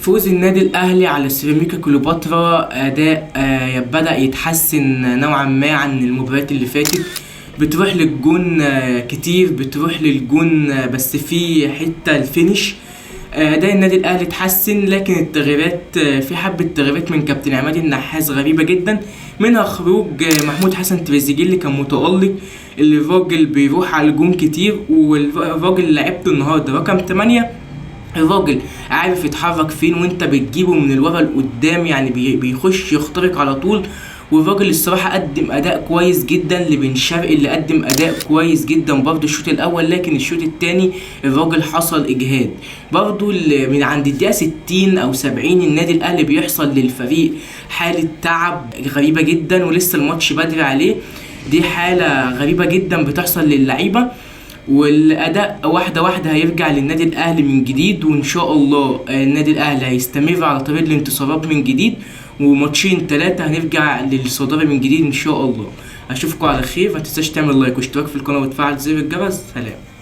فوز النادي الاهلي على سيراميكا كليوباترا اداء بدأ يتحسن نوعا ما عن المباريات اللي فاتت. بتروح للجون كتير، بتروح للجون بس في حتة الفينش. اداء النادي الاهلي اتحسن، لكن التغييرات في حبة تغييرات من كابتن عماد النحاس غريبة جدا، منها خروج محمود حسن تريزيجيه اللي كان متألق، اللي الراجل بيروح على الجون كتير، والراجل اللي لعبته النهارده رقم 8 الراجل عارف يتحرك فين وانت بتجيبه من الورا لقدام، يعني بيخش يخترق على طول. والراجل الصراحة قدم أداء كويس جدا لبن شرقي اللي قدم أداء كويس جدا برضه الشوط الأول، لكن الشوط التاني الراجل حصل إجهاد برضه من عند الدقيقة 60 أو 70. النادي الأهلي بيحصل للفريق حالة تعب غريبة جدا، ولسه الماتش بدري عليه. دي حالة غريبة جدا بتحصل للعيبة، والاداء واحده واحده هيرجع للنادي الاهلي من جديد، وان شاء الله النادي الاهلي هيستمر على طريق الانتصارات من جديد، وماتشين 3 هنرجع للصداره من جديد ان شاء الله. اشوفكم على خير، ما تنساش تعمل لايك واشتراك في القناه وتفعل زر الجرس. سلام.